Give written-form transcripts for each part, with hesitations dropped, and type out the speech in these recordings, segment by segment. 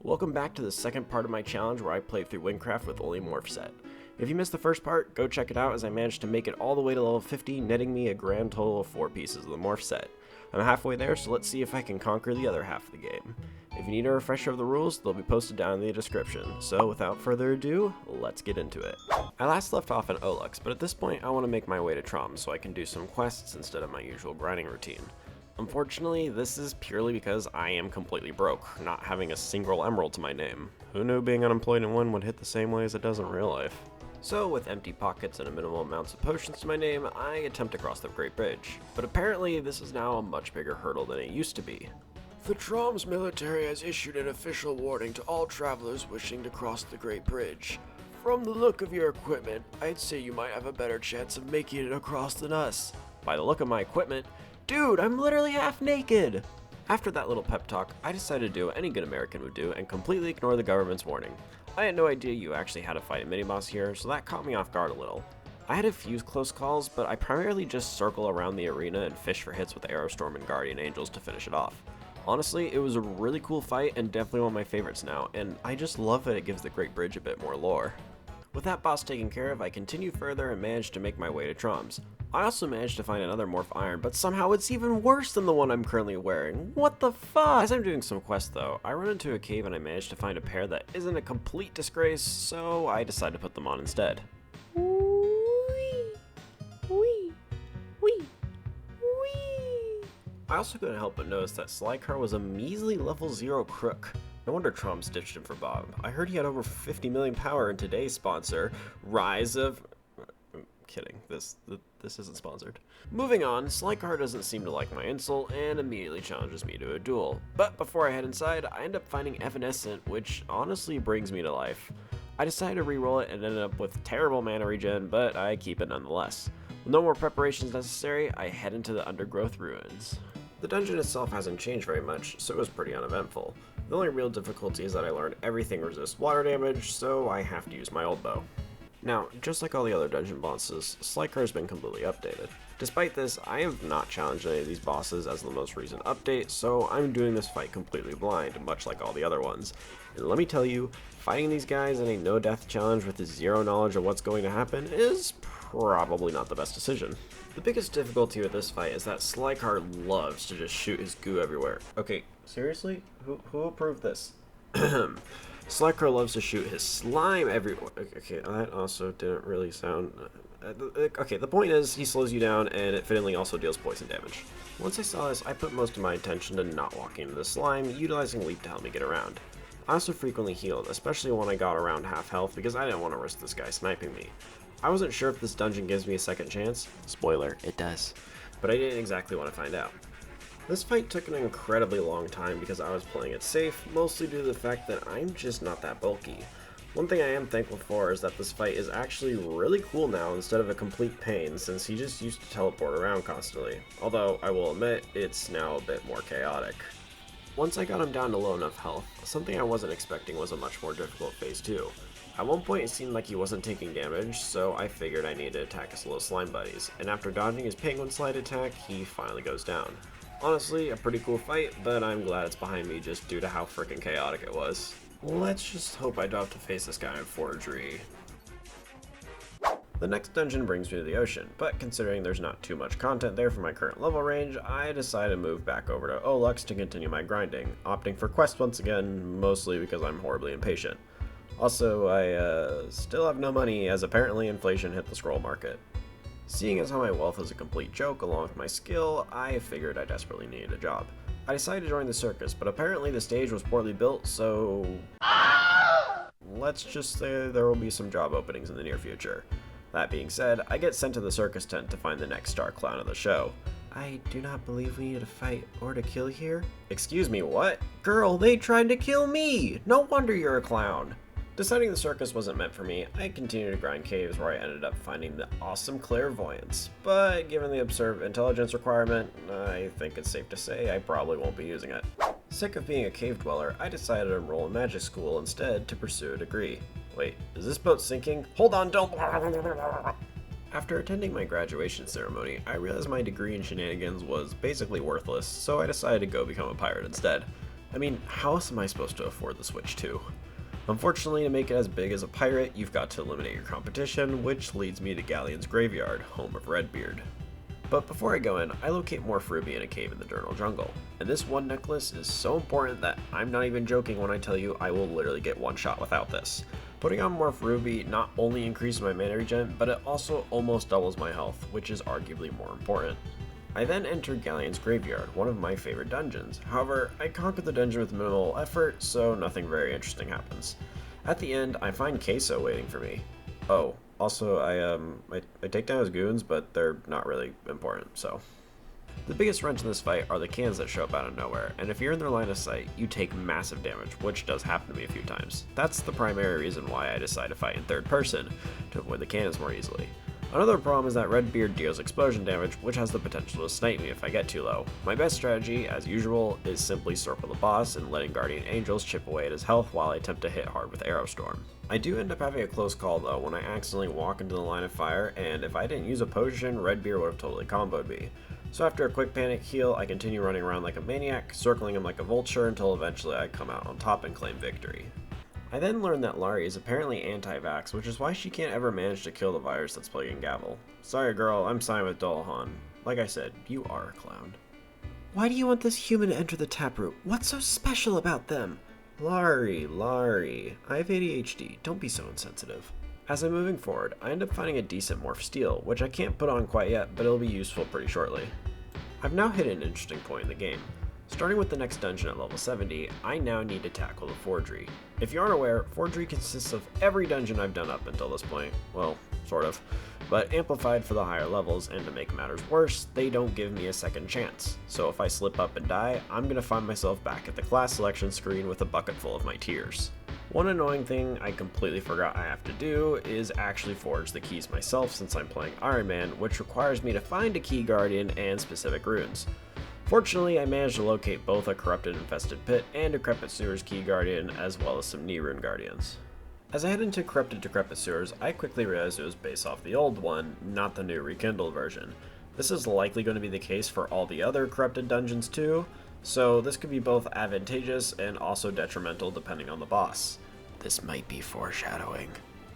Welcome back to the second part of my challenge where I played through Wynncraft with only Morph Set. If you missed the first part, go check it out as I managed to make it all the way to level 50, netting me a grand total of 4 pieces of the Morph Set. I'm halfway there, so let's see if I can conquer the other half of the game. If you need a refresher of the rules, they'll be posted down in the description. So without further ado, let's get into it. I last left off in Olux, but at this point I want to make my way to Trom so I can do some quests instead of my usual grinding routine. Unfortunately, this is purely because I am completely broke, not having a single emerald to my name. Who knew being unemployed in one would hit the same way as it does in real life? So, with empty pockets and a minimal amounts of potions to my name, I attempt to cross the Great Bridge. But apparently, this is now a much bigger hurdle than it used to be. The Trom's military has issued an official warning to all travelers wishing to cross the Great Bridge. From the look of your equipment, I'd say you might have a better chance of making it across than us. By the look of my equipment, dude, I'm literally half naked! After that little pep talk, I decided to do what any good American would do and completely ignore the government's warning. I had no idea you actually had to fight a mini-boss here, so that caught me off guard a little. I had a few close calls, but I primarily just circle around the arena and fish for hits with Aerostorm and Guardian Angels to finish it off. Honestly, it was a really cool fight and definitely one of my favorites now, and I just love that it gives the Great Bridge a bit more lore. With that boss taken care of, I continued further and managed to make my way to Trom's. I also managed to find another Morph Iron, but somehow it's even worse than the one I'm currently wearing. What the fuck? As I'm doing some quests though, I run into a cave and I managed to find a pair that isn't a complete disgrace, so I decided to put them on instead. I also couldn't help but notice that Slycer was a measly level 0 crook. No wonder Trom ditched him for Bob. I heard he had over 50 million power in today's sponsor, Rise of... I'm kidding, this isn't sponsored. Moving on, Slycer doesn't seem to like my insult and immediately challenges me to a duel. But before I head inside, I end up finding Evanescent, which honestly brings me to life. I decided to re-roll it and ended up with terrible mana regen, but I keep it nonetheless. With no more preparations necessary, I head into the Undergrowth ruins. The dungeon itself hasn't changed very much, so it was pretty uneventful. The only real difficulty is that I learned everything resists water damage, so I have to use my old bow. Now, just like all the other dungeon bosses, Slycer has been completely updated. Despite this, I have not challenged any of these bosses as the most recent update, so I'm doing this fight completely blind, much like all the other ones. And let me tell you, fighting these guys in a no-death challenge with zero knowledge of what's going to happen is probably not the best decision. The biggest difficulty with this fight is that Slycer loves to just shoot his goo everywhere. Okay, seriously? Who approved this? Slycer loves to shoot his slime everywhere. Okay, that also didn't really sound... Okay, the point is, he slows you down, and it fittingly also deals poison damage. Once I saw this, I put most of my attention to not walking into the slime, utilizing Leap to help me get around. I also frequently healed, especially when I got around half health, because I didn't want to risk this guy sniping me. I wasn't sure if this dungeon gives me a second chance. Spoiler, it does. But I didn't exactly want to find out. This fight took an incredibly long time because I was playing it safe, mostly due to the fact that I'm just not that bulky. One thing I am thankful for is that this fight is actually really cool now instead of a complete pain, since he just used to teleport around constantly. Although, I will admit, it's now a bit more chaotic. Once I got him down to low enough health, something I wasn't expecting was a much more difficult phase 2. At one point it seemed like he wasn't taking damage, so I figured I needed to attack his little slime buddies, and after dodging his penguin slide attack, he finally goes down. Honestly, a pretty cool fight, but I'm glad it's behind me just due to how freaking chaotic it was. Let's just hope I don't have to face this guy in Forgery. The next dungeon brings me to the ocean, but considering there's not too much content there for my current level range, I decided to move back over to Olux to continue my grinding, opting for quests once again, mostly because I'm horribly impatient. Also, I still have no money as apparently inflation hit the scroll market. Seeing as how my wealth is a complete joke along with my skill, I figured I desperately needed a job. I decided to join the circus, but apparently the stage was poorly built, so... let's just say there will be some job openings in the near future. That being said, I get sent to the circus tent to find the next star clown of the show. I do not believe we need to fight or to kill here. Excuse me, what? Girl, they tried to kill me! No wonder you're a clown! Deciding the circus wasn't meant for me, I continued to grind caves where I ended up finding the awesome clairvoyance, but given the absurd intelligence requirement, I think it's safe to say I probably won't be using it. Sick of being a cave dweller, I decided to enroll in magic school instead to pursue a degree. Wait, is this boat sinking? Hold on, don't... After attending my graduation ceremony, I realized my degree in shenanigans was basically worthless, so I decided to go become a pirate instead. I mean, how else am I supposed to afford the Switch 2? Unfortunately, to make it as big as a pirate, you've got to eliminate your competition, which leads me to Gallion's graveyard, home of Redbeard. But before I go in, I locate Morph Ruby in a cave in the Diurnal Jungle, and this one necklace is so important that I'm not even joking when I tell you I will literally get one shot without this. Putting on Morph Ruby not only increases my mana regen, but it also almost doubles my health, which is arguably more important. I then enter Gallion's graveyard, one of my favorite dungeons. However, I conquer the dungeon with minimal effort, so nothing very interesting happens. At the end, I find Queso waiting for me. Oh, also, I take down his goons, but they're not really important, so. The biggest wrench in this fight are the cans that show up out of nowhere, and if you're in their line of sight, you take massive damage, which does happen to me a few times. That's the primary reason why I decide to fight in third person, to avoid the cannons more easily. Another problem is that Redbeard deals explosion damage, which has the potential to snipe me if I get too low. My best strategy, as usual, is simply circle the boss and letting Guardian Angels chip away at his health while I attempt to hit hard with Arrow Storm. I do end up having a close call though when I accidentally walk into the line of fire, and if I didn't use a potion, Redbeard would have totally comboed me. So after a quick panic heal, I continue running around like a maniac, circling him like a vulture until eventually I come out on top and claim victory. I then learned that Laurie is apparently anti-vax, which is why she can't ever manage to kill the virus that's plaguing Gavel. Sorry girl, I'm signed with Dolahan. Like I said, you are a clown. Why do you want this human to enter the taproot? What's so special about them? Laurie, I have ADHD, don't be so insensitive. As I'm moving forward, I end up finding a decent Morph Steel, which I can't put on quite yet, but it'll be useful pretty shortly. I've now hit an interesting point in the game. Starting with the next dungeon at level 70, I now need to tackle the Forgery. If you aren't aware, Forgery consists of every dungeon I've done up until this point, well, sort of, but amplified for the higher levels, and to make matters worse, they don't give me a second chance. So if I slip up and die, I'm gonna find myself back at the class selection screen with a bucket full of my tears. One annoying thing I completely forgot I have to do is actually forge the keys myself since I'm playing Ironman, which requires me to find a key guardian and specific runes. Fortunately, I managed to locate both a corrupted infested pit and decrepit sewers key guardian, as well as some knee rune guardians. As I head into corrupted decrepit sewers, I quickly realized it was based off the old one, not the new rekindled version. This is likely going to be the case for all the other corrupted dungeons too, so this could be both advantageous and also detrimental depending on the boss. This might be foreshadowing.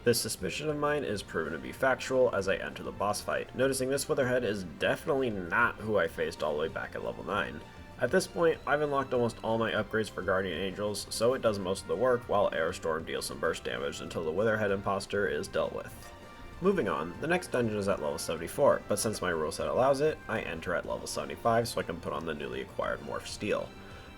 This suspicion of mine is proven to be factual as I enter the boss fight, noticing this Witherhead is definitely not who I faced all the way back at level 9. At this point, I've unlocked almost all my upgrades for Guardian Angels, so it does most of the work while Aerostorm deals some burst damage until the Witherhead imposter is dealt with. Moving on, the next dungeon is at level 74, but since my rule set allows it, I enter at level 75 so I can put on the newly acquired Morph Steel.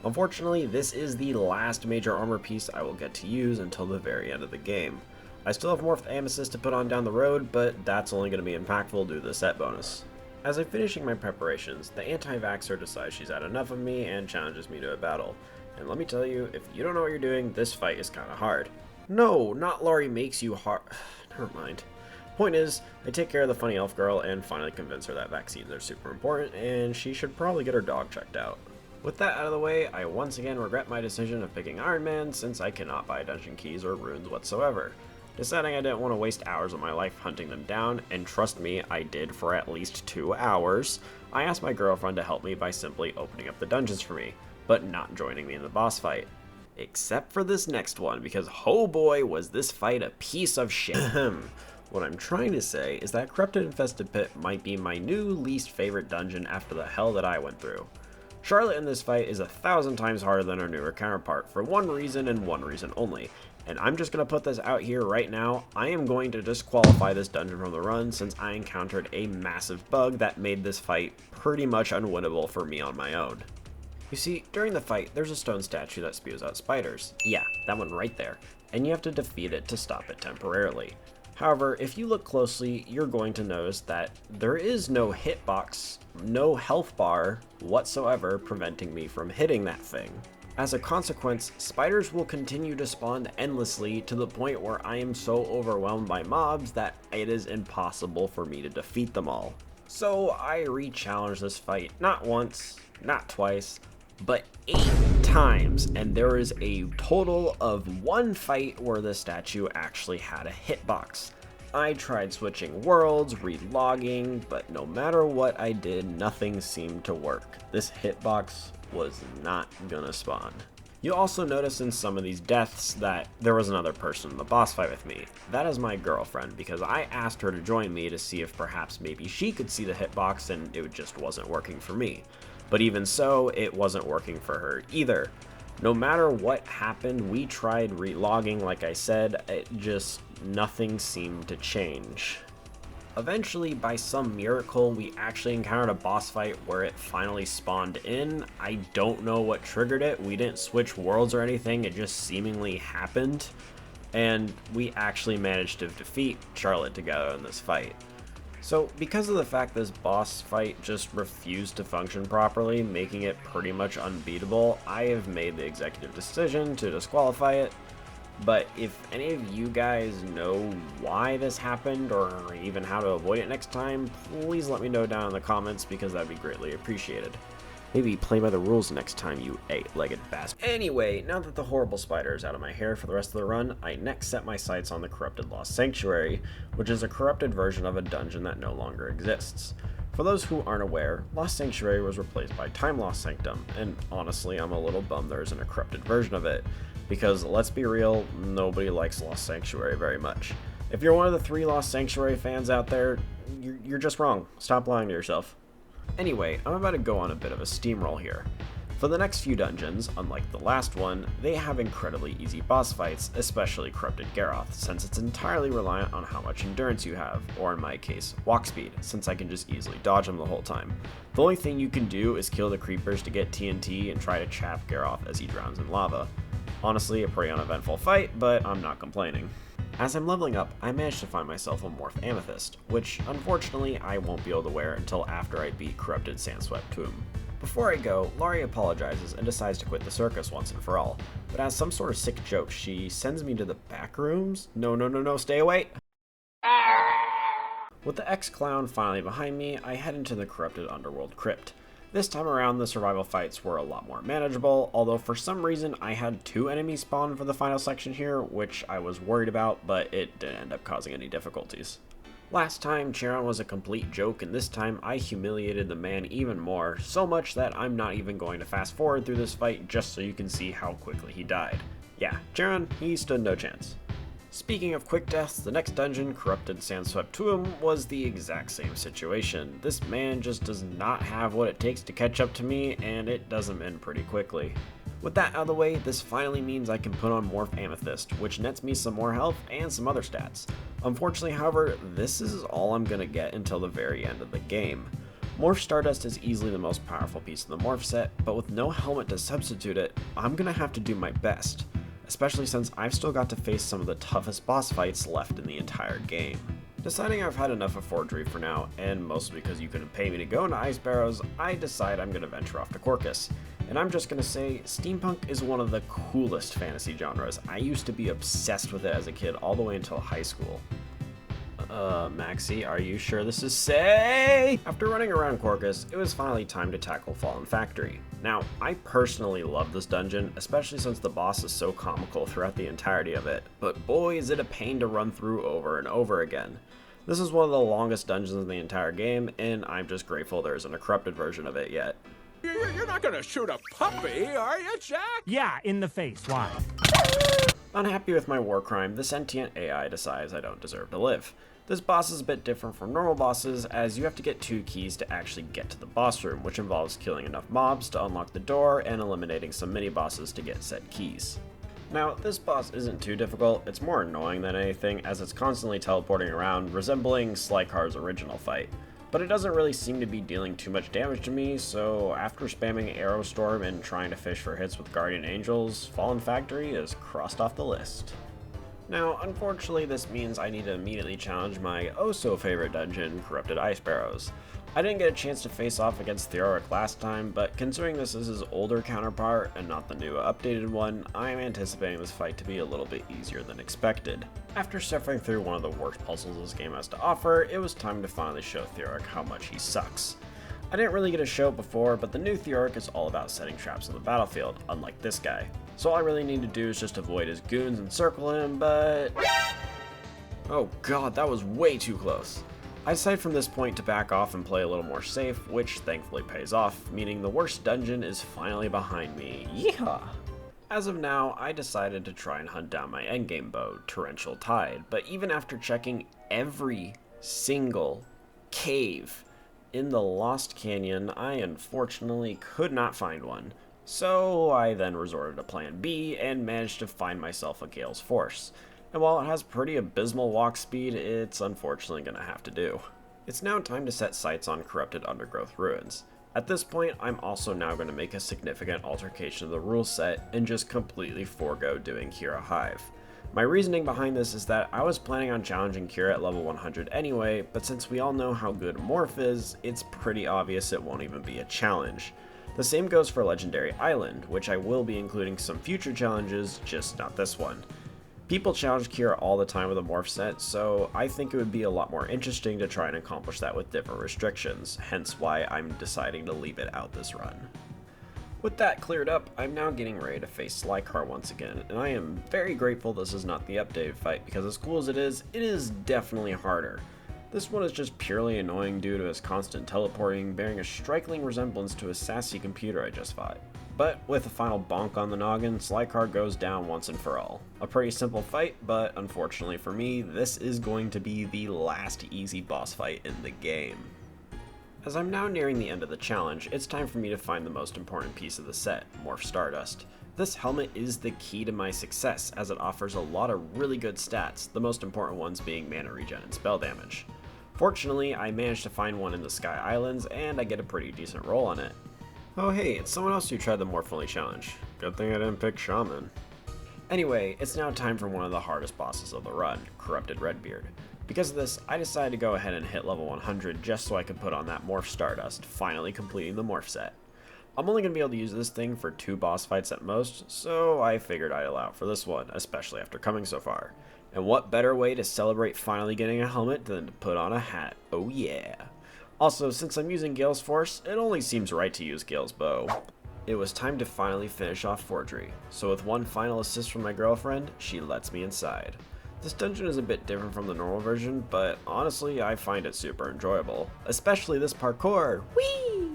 Unfortunately, this is the last major armor piece I will get to use until the very end of the game. I still have Morphed Amethyst to put on down the road, but that's only going to be impactful due to the set bonus. As I'm finishing my preparations, the anti-vaxxer decides she's had enough of me and challenges me to a battle. And let me tell you, if you don't know what you're doing, this fight is kinda hard. No, not Laurie makes you hard. Never mind. Point is, I take care of the funny elf girl and finally convince her that vaccines are super important and she should probably get her dog checked out. With that out of the way, I once again regret my decision of picking Ironman since I cannot buy dungeon keys or runes whatsoever. Deciding I didn't want to waste hours of my life hunting them down, and trust me, I did for at least 2 hours, I asked my girlfriend to help me by simply opening up the dungeons for me, but not joining me in the boss fight. Except for this next one, because oh boy was this fight a piece of shit. What I'm trying to say is that Corrupted Infested Pit might be my new least favorite dungeon after the hell that I went through. Charlotte in this fight is 1,000 times harder than her newer counterpart for one reason and one reason only. And I'm just going to put this out here right now, I am going to disqualify this dungeon from the run since I encountered a massive bug that made this fight pretty much unwinnable for me on my own. You see, during the fight, there's a stone statue that spews out spiders. Yeah, that one right there. And you have to defeat it to stop it temporarily. However, if you look closely, you're going to notice that there is no hitbox, no health bar whatsoever preventing me from hitting that thing. As a consequence, spiders will continue to spawn endlessly to the point where I am so overwhelmed by mobs that it is impossible for me to defeat them all. So I re-challenged this fight not once, not twice, but 8 times, and there is a total of 1 fight where the statue actually had a hitbox. I tried switching worlds, relogging, but no matter what I did, nothing seemed to work. This hitbox was not gonna spawn. You'll also notice in some of these deaths that there was another person in the boss fight with me. That is my girlfriend, because I asked her to join me to see if perhaps maybe she could see the hitbox and it just wasn't working for me. But even so, it wasn't working for her either. No matter what happened, we tried relogging, like I said, nothing seemed to change. Eventually, by some miracle, we actually encountered a boss fight where it finally spawned in. I don't know what triggered it. We didn't switch worlds or anything, it just seemingly happened. And we actually managed to defeat Charlotte together in this fight. So, because of the fact this boss fight just refused to function properly, making it pretty much unbeatable, I have made the executive decision to disqualify it. But if any of you guys know why this happened or even how to avoid it next time, please let me know down in the comments because that'd be greatly appreciated. Maybe play by the rules next time, you eight-legged bastard. Anyway, now that the horrible spider is out of my hair for the rest of the run, I next set my sights on the Corrupted Lost Sanctuary, which is a corrupted version of a dungeon that no longer exists. For those who aren't aware, Lost Sanctuary was replaced by Time Lost Sanctum, and honestly I'm a little bummed there isn't a corrupted version of it. Because, let's be real, nobody likes Lost Sanctuary very much. If you're one of the 3 Lost Sanctuary fans out there, you're just wrong. Stop lying to yourself. Anyway, I'm about to go on a bit of a steamroll here. For the next few dungeons, unlike the last one, they have incredibly easy boss fights, especially Corrupted Garroth, since it's entirely reliant on how much endurance you have, or in my case, walk speed, since I can just easily dodge them the whole time. The only thing you can do is kill the creepers to get TNT and try to chap Garroth as he drowns in lava. Honestly, a pretty uneventful fight, but I'm not complaining. As I'm leveling up, I managed to find myself a Morph Amethyst, which unfortunately I won't be able to wear until after I beat Corrupted Sandswept Tomb. Before I go, Laurie apologizes and decides to quit the circus once and for all, but as some sort of sick joke, she sends me to the back rooms? No, stay away! With the ex-clown finally behind me, I head into the Corrupted Underworld Crypt. This time around, the survival fights were a lot more manageable, although for some reason I had 2 enemies spawn for the final section here, which I was worried about, but it didn't end up causing any difficulties. Last time, Charon was a complete joke, and this time I humiliated the man even more, so much that I'm not even going to fast forward through this fight just so you can see how quickly he died. Yeah, Charon, he stood no chance. Speaking of quick deaths, the next dungeon, Corrupted Sandswept Tomb, was the exact same situation. This man just does not have what it takes to catch up to me, and it does him in pretty quickly. With that out of the way, this finally means I can put on Morph Amethyst, which nets me some more health and some other stats. Unfortunately, however, this is all I'm gonna get until the very end of the game. Morph Stardust is easily the most powerful piece of the Morph set, but with no helmet to substitute it, I'm gonna have to do my best. Especially since I've still got to face some of the toughest boss fights left in the entire game. Deciding I've had enough of Forgery for now, and mostly because you couldn't pay me to go into Ice Barrows, I decide I'm going to venture off to Corkus. And I'm just going to say, steampunk is one of the coolest fantasy genres. I used to be obsessed with it as a kid all the way until high school. Maxie, are you sure this is safe? After running around Corkus, it was finally time to tackle Fallen Factory. Now, I personally love this dungeon, especially since the boss is so comical throughout the entirety of it, but boy is it a pain to run through over and over again. This is one of the longest dungeons in the entire game, and I'm just grateful there isn't a corrupted version of it yet. You're not gonna shoot a puppy, are you, Jack? Yeah, in the face. Why? Unhappy with my war crime, the sentient AI decides I don't deserve to live. This boss is a bit different from normal bosses, as you have to get 2 keys to actually get to the boss room, which involves killing enough mobs to unlock the door and eliminating some mini-bosses to get said keys. Now, this boss isn't too difficult, it's more annoying than anything, as it's constantly teleporting around, resembling Slycer's original fight. But it doesn't really seem to be dealing too much damage to me, so after spamming Arrow Storm and trying to fish for hits with Guardian Angels, Fallen Factory is crossed off the list. Now, unfortunately, this means I need to immediately challenge my oh-so-favorite dungeon, Corrupted Ice Barrows. I didn't get a chance to face off against Theoric last time, but considering this is his older counterpart and not the new updated one, I am anticipating this fight to be a little bit easier than expected. After suffering through one of the worst puzzles this game has to offer, it was time to finally show Theoric how much he sucks. I didn't really get to show it before, but the new Theoric is all about setting traps on the battlefield, unlike this guy. So all I really need to do is just avoid his goons and circle him, but... oh god, that was way too close. I decide from this point to back off and play a little more safe, which thankfully pays off, meaning the worst dungeon is finally behind me. Yeehaw! As of now, I decided to try and hunt down my endgame bow, Torrential Tide, but even after checking every single cave in the Lost Canyon, I unfortunately could not find one. So I then resorted to plan B and managed to find myself a Gale's Force. And while it has pretty abysmal walk speed, it's unfortunately going to have to do. It's now time to set sights on corrupted Undergrowth ruins. At this point, I'm also now going to make a significant altercation of the rule set and just completely forego doing Kira Hive. My reasoning behind this is that I was planning on challenging Kira at level 100 anyway, but since we all know how good Morph is, it's pretty obvious it won't even be a challenge. The same goes for Legendary Island, which I will be including some future challenges, just not this one. People challenge Kira all the time with a Morph Set, so I think it would be a lot more interesting to try and accomplish that with different restrictions, hence why I'm deciding to leave it out this run. With that cleared up, I'm now getting ready to face Slycer once again, and I am very grateful this is not the updated fight, because as cool as it is definitely harder. This one is just purely annoying due to his constant teleporting, bearing a striking resemblance to a sassy computer I just fought. But with a final bonk on the noggin, Slycer goes down once and for all. A pretty simple fight, but unfortunately for me, this is going to be the last easy boss fight in the game. As I'm now nearing the end of the challenge, it's time for me to find the most important piece of the set, Morph Stardust. This helmet is the key to my success, as it offers a lot of really good stats, the most important ones being mana regen and spell damage. Fortunately, I managed to find one in the Sky Islands, and I get a pretty decent roll on it. Oh hey, it's someone else who tried the Morph Only challenge. Good thing I didn't pick Shaman. Anyway, it's now time for one of the hardest bosses of the run, Corrupted Redbeard. Because of this, I decided to go ahead and hit level 100 just so I could put on that Morph Stardust, finally completing the Morph Set. I'm only going to be able to use this thing for 2 boss fights at most, so I figured I'd allow for this one, especially after coming so far. And what better way to celebrate finally getting a helmet than to put on a hat, oh yeah. Also, since I'm using Gale's Force, it only seems right to use Gale's bow. It was time to finally finish off Forgery, so with one final assist from my girlfriend, she lets me inside. This dungeon is a bit different from the normal version, but honestly I find it super enjoyable, especially this parkour, whee!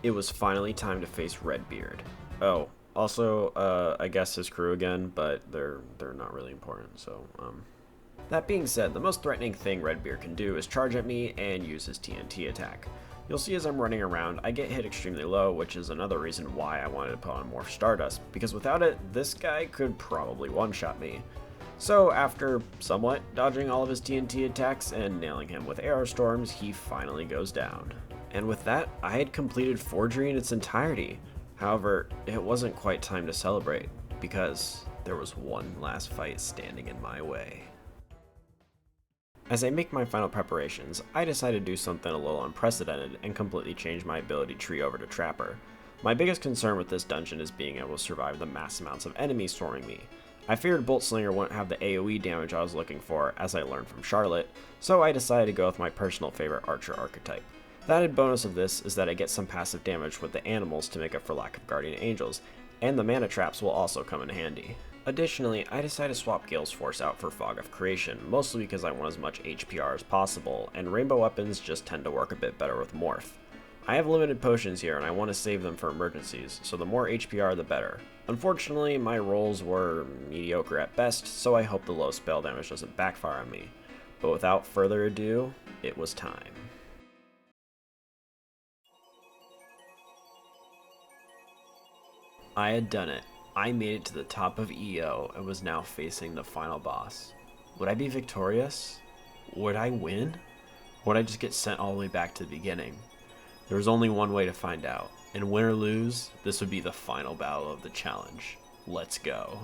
It was finally time to face Redbeard. Oh, also, I guess his crew again, but they're not really important, so, That being said, the most threatening thing Redbeard can do is charge at me and use his TNT attack. You'll see as I'm running around, I get hit extremely low, which is another reason why I wanted to put on Morph Stardust, because without it, this guy could probably one-shot me. So after somewhat dodging all of his TNT attacks and nailing him with arrow storms, he finally goes down. And with that, I had completed Forgery in its entirety. However, it wasn't quite time to celebrate, because there was one last fight standing in my way. As I make my final preparations, I decided to do something a little unprecedented and completely change my ability tree over to Trapper. My biggest concern with this dungeon is being able to survive the mass amounts of enemies swarming me. I figured Bolt Slinger wouldn't have the AoE damage I was looking for, as I learned from Charlotte, so I decided to go with my personal favorite Archer archetype. The added bonus of this is that I get some passive damage with the animals to make up for lack of Guardian Angels, and the mana traps will also come in handy. Additionally, I decided to swap Gale's Force out for Fog of Creation, mostly because I want as much HPR as possible, and rainbow weapons just tend to work a bit better with Morph. I have limited potions here and I want to save them for emergencies, so the more HPR the better. Unfortunately, my rolls were mediocre at best, so I hope the low spell damage doesn't backfire on me. But without further ado, it was time. I had done it. I made it to the top of EO and was now facing the final boss. Would I be victorious? Would I win? Would I just get sent all the way back to the beginning? There was only one way to find out, and win or lose, this would be the final battle of the challenge. Let's go.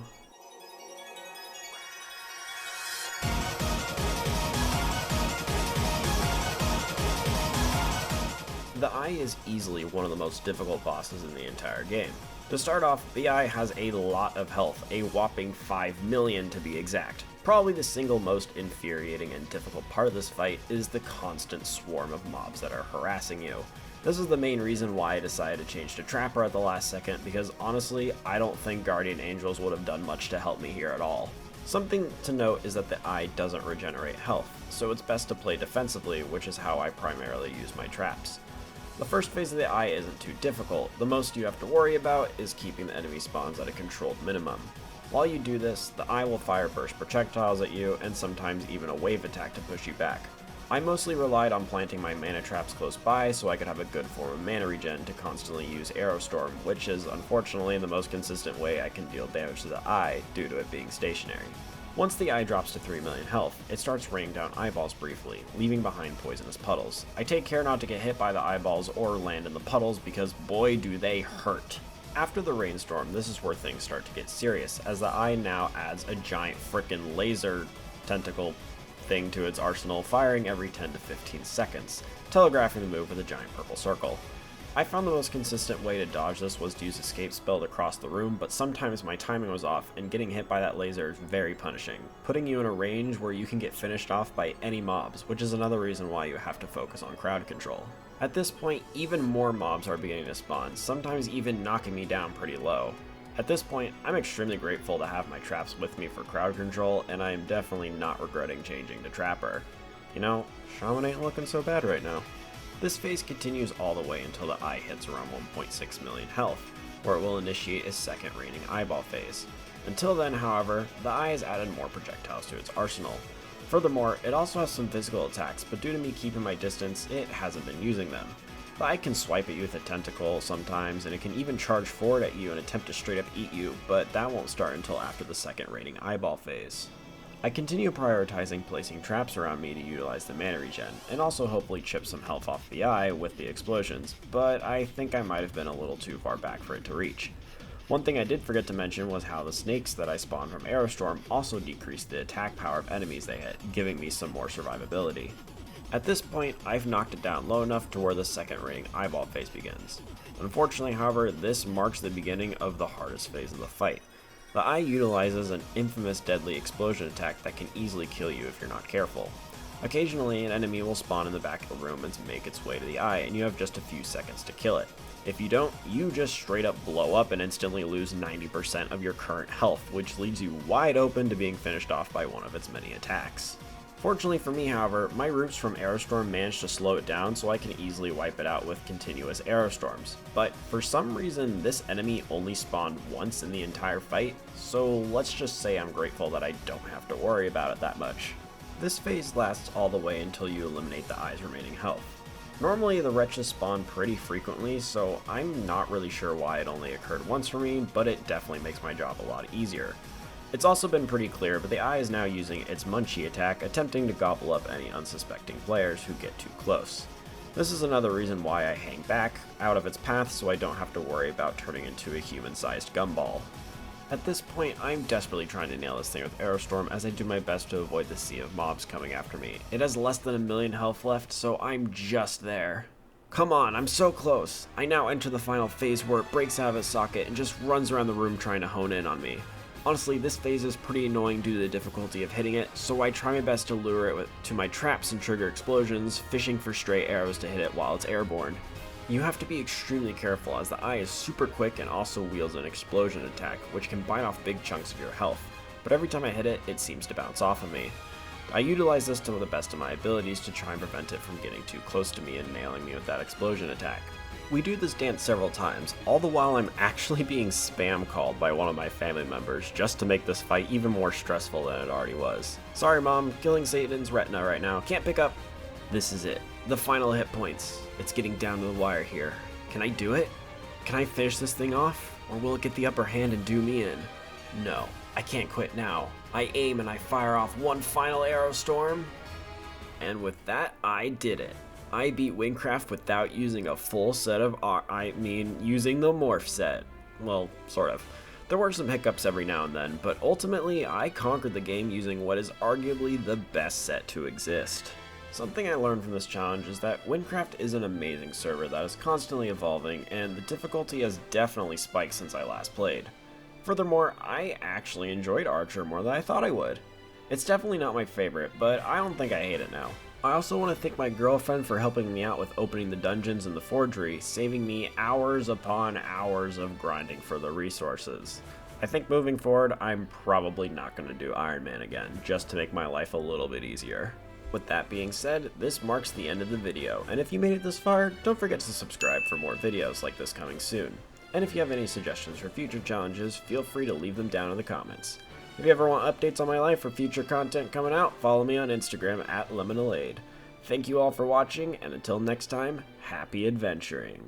The Eye is easily one of the most difficult bosses in the entire game. To start off, the Eye has a lot of health, a whopping 5 million to be exact. Probably the single most infuriating and difficult part of this fight is the constant swarm of mobs that are harassing you. This is the main reason why I decided to change to Trapper at the last second, because honestly, I don't think Guardian Angels would have done much to help me here at all. Something to note is that the Eye doesn't regenerate health, so it's best to play defensively, which is how I primarily use my traps. The first phase of the eye isn't too difficult. The most you have to worry about is keeping the enemy spawns at a controlled minimum. While you do this, the eye will fire burst projectiles at you and sometimes even a wave attack to push you back. I mostly relied on planting my mana traps close by so I could have a good form of mana regen to constantly use Arrow Storm, which is unfortunately the most consistent way I can deal damage to the eye due to it being stationary. Once the eye drops to 3 million health, it starts raining down eyeballs briefly, leaving behind poisonous puddles. I take care not to get hit by the eyeballs or land in the puddles because boy do they hurt. After the rainstorm, this is where things start to get serious, as the eye now adds a giant frickin' laser tentacle thing to its arsenal, firing every 10 to 15 seconds, telegraphing the move with a giant purple circle. I found the most consistent way to dodge this was to use escape spell to cross the room, but sometimes my timing was off and getting hit by that laser is very punishing, putting you in a range where you can get finished off by any mobs, which is another reason why you have to focus on crowd control. At this point, even more mobs are beginning to spawn, sometimes even knocking me down pretty low. At this point, I'm extremely grateful to have my traps with me for crowd control, and I am definitely not regretting changing to Trapper. You know, Shaman ain't looking so bad right now. This phase continues all the way until the eye hits around 1.6 million health, where it will initiate its second raining eyeball phase. Until then, however, the eye has added more projectiles to its arsenal. Furthermore, it also has some physical attacks, but due to me keeping my distance, it hasn't been using them. The eye can swipe at you with a tentacle sometimes, and it can even charge forward at you and attempt to straight up eat you, but that won't start until after the second raining eyeball phase. I continue prioritizing placing traps around me to utilize the mana regen, and also hopefully chip some health off the eye with the explosions, but I think I might have been a little too far back for it to reach. One thing I did forget to mention was how the snakes that I spawned from Aerostorm also decreased the attack power of enemies they hit, giving me some more survivability. At this point, I've knocked it down low enough to where the second raining eyeball phase begins. Unfortunately, however, this marks the beginning of the hardest phase of the fight. The eye utilizes an infamous deadly explosion attack that can easily kill you if you're not careful. Occasionally, an enemy will spawn in the back of the room and make its way to the eye, and you have just a few seconds to kill it. If you don't, you just straight up blow up and instantly lose 90% of your current health, which leaves you wide open to being finished off by one of its many attacks. Fortunately for me, however, my roots from Aerostorm managed to slow it down so I can easily wipe it out with continuous Aerostorms. But for some reason, this enemy only spawned once in the entire fight, so let's just say I'm grateful that I don't have to worry about it that much. This phase lasts all the way until you eliminate the eye's remaining health. Normally, the wretches spawn pretty frequently, so I'm not really sure why it only occurred once for me, but it definitely makes my job a lot easier. It's also been pretty clear, but the eye is now using its Munchie attack, attempting to gobble up any unsuspecting players who get too close. This is another reason why I hang back, out of its path, so I don't have to worry about turning into a human-sized gumball. At this point, I'm desperately trying to nail this thing with Aerostorm as I do my best to avoid the sea of mobs coming after me. It has less than 1 million health left, so I'm just there. Come on, I'm so close! I now enter the final phase where it breaks out of its socket and just runs around the room trying to hone in on me. Honestly, this phase is pretty annoying due to the difficulty of hitting it, so I try my best to lure it to my traps and trigger explosions, fishing for stray arrows to hit it while it's airborne. You have to be extremely careful as the eye is super quick and also wields an explosion attack, which can bite off big chunks of your health, but every time I hit it, it seems to bounce off of me. I utilize this to the best of my abilities to try and prevent it from getting too close to me and nailing me with that explosion attack. We do this dance several times, all the while I'm actually being spam called by one of my family members just to make this fight even more stressful than it already was. Sorry mom, killing Satan's retina right now, can't pick up. This is it, the final hit points. It's getting down to the wire here. Can I do it? Can I finish this thing off? Or will it get the upper hand and do me in? No, I can't quit now. I aim and I fire off one final arrow storm. And with that, I did it. I beat Wynncraft without using a full set of using the Morph Set. Well, sort of. There were some hiccups every now and then, but ultimately I conquered the game using what is arguably the best set to exist. Something I learned from this challenge is that Wynncraft is an amazing server that is constantly evolving, and the difficulty has definitely spiked since I last played. Furthermore, I actually enjoyed Archer more than I thought I would. It's definitely not my favorite, but I don't think I hate it now. I also want to thank my girlfriend for helping me out with opening the dungeons in the Forgery, saving me hours upon hours of grinding for the resources. I think moving forward, I'm probably not going to do Ironman again, just to make my life a little bit easier. With that being said, this marks the end of the video, and if you made it this far, don't forget to subscribe for more videos like this coming soon. And if you have any suggestions for future challenges, feel free to leave them down in the comments. If you ever want updates on my life or future content coming out, follow me on Instagram at lemonalade. Thank you all for watching, and until next time, happy adventuring.